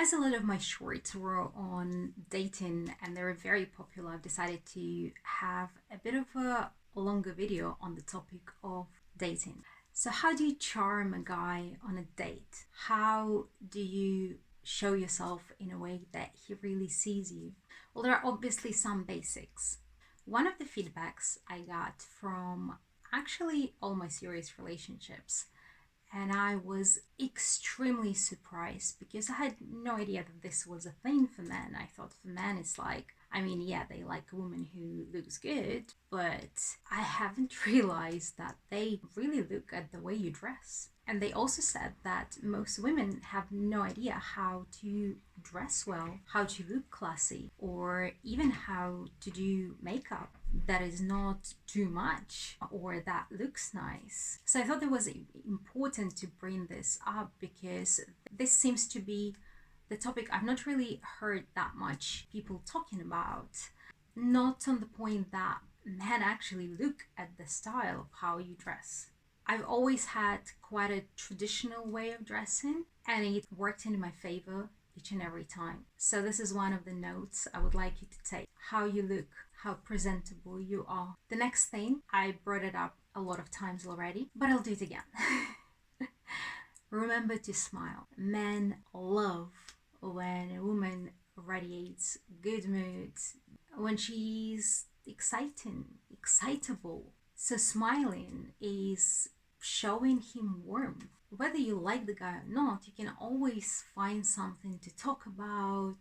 As a lot of my shorts were on dating and they were very popular, I've decided to have a bit of a longer video on the topic of dating. So, how do you charm a guy on a date? How do you show yourself in a way that he really sees you? Well, there are obviously some basics. One of the feedbacks I got from actually all my serious relationships, and I was extremely surprised because I had no idea that this was a thing for men. I thought for men it's like, I mean, yeah, they like a woman who looks good, but I haven't realized that they really look at the way you dress. And they also said that most women have no idea how to dress well, how to look classy, or even how to do makeup that is not too much or that looks nice. So I thought it was important to bring this up because this seems to be the topic I've not really heard that much people talking about. Not on the point that men actually look at the style of how you dress. I've always had quite a traditional way of dressing and it worked in my favor each and every time. So this is one of the notes I would like you to take. How you look, how presentable you are. The next thing, I brought it up a lot of times already, but I'll do it again. Remember to smile. Men love when a woman radiates good mood, when she's exciting, excitable. So smiling is showing him warmth. Whether you like the guy or not, you can always find something to talk about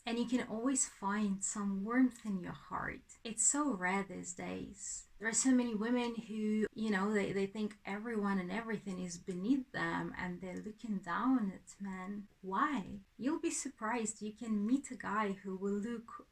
and you can always find some warmth in your heart. It's so rare these days. There are so many women who, they think everyone and everything is beneath them and they're looking down at men. Why? You'll be surprised. You can meet a guy who will look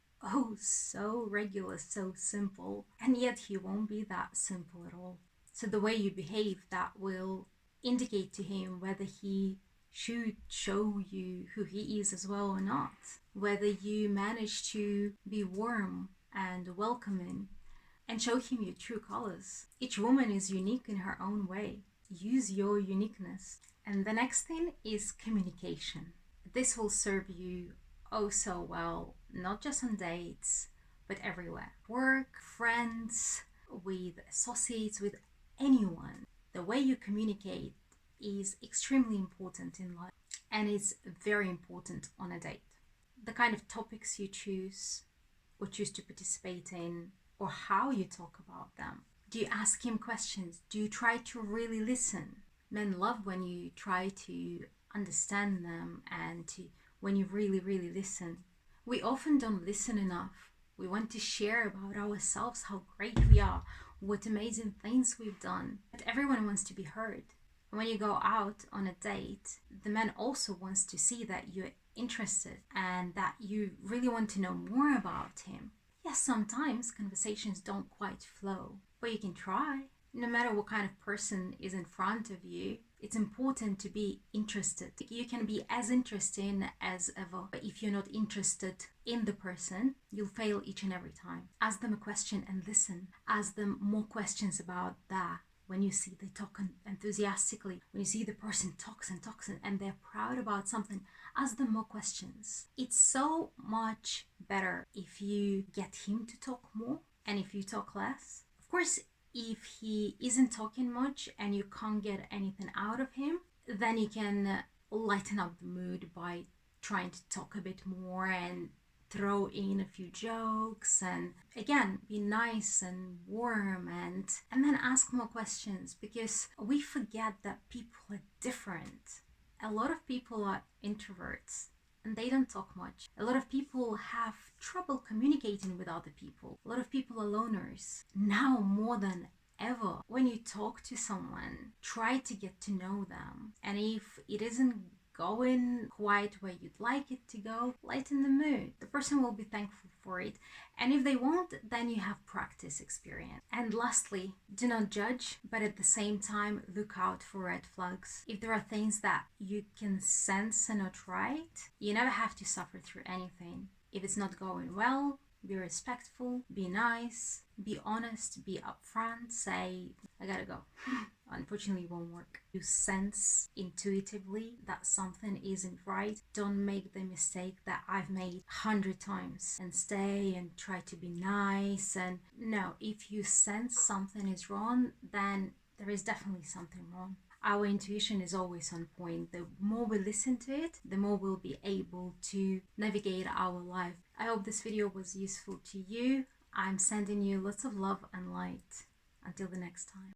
so regular, so simple, and yet he won't be that simple at all. So the way you behave, that will indicate to him whether he should show you who he is as well or not. Whether you manage to be warm and welcoming and show him your true colors. Each woman is unique in her own way. Use your uniqueness. And the next thing is communication. This will serve you so well, not just on dates, but everywhere. Work, friends, with associates, with anyone. The way you communicate is extremely important in life and it's very important on a date. The kind of topics you choose or choose to participate in or how you talk about them. Do you ask him questions? Do you try to really listen? Men love when you try to understand them and when you really, really listen. We often don't listen enough. We want to share about ourselves, how great we are, what amazing things we've done. But everyone wants to be heard. When you go out on a date, the man also wants to see that you're interested and that you really want to know more about him. Yes, sometimes conversations don't quite flow, but you can try. No matter what kind of person is in front of you, it's important to be interested. You can be as interesting as ever, but if you're not interested in the person, you'll fail each and every time. Ask them a question and listen. Ask them more questions about that. When you see they talk enthusiastically, when you see the person talks and they're proud about something, ask them more questions. It's so much better if you get him to talk more and if you talk less. Of course, if he isn't talking much and you can't get anything out of him, then you can lighten up the mood by trying to talk a bit more and throw in a few jokes and again be nice and warm and then ask more questions because we forget that people are different. A lot of people are introverts and they don't talk much. A lot of people have trouble communicating with other people. A lot of people are loners. Now more than ever, when you talk to someone, try to get to know them. And if it isn't going quite where you'd like it to go, lighten the mood. The person will be thankful for it. And if they won't, then you have practice experience. And lastly, do not judge, but at the same time, look out for red flags. If there are things that you can sense are not right, you never have to suffer through anything. If it's not going well, be respectful, be nice, be honest, be upfront, say, I gotta go. Unfortunately, it won't work. You sense intuitively that something isn't right. Don't make the mistake that I've made 100 times and stay and try to be nice. And no, if you sense something is wrong, then there is definitely something wrong. Our intuition is always on point. The more we listen to it, the more we'll be able to navigate our life. I hope this video was useful to you. I'm sending you lots of love and light. Until the next time.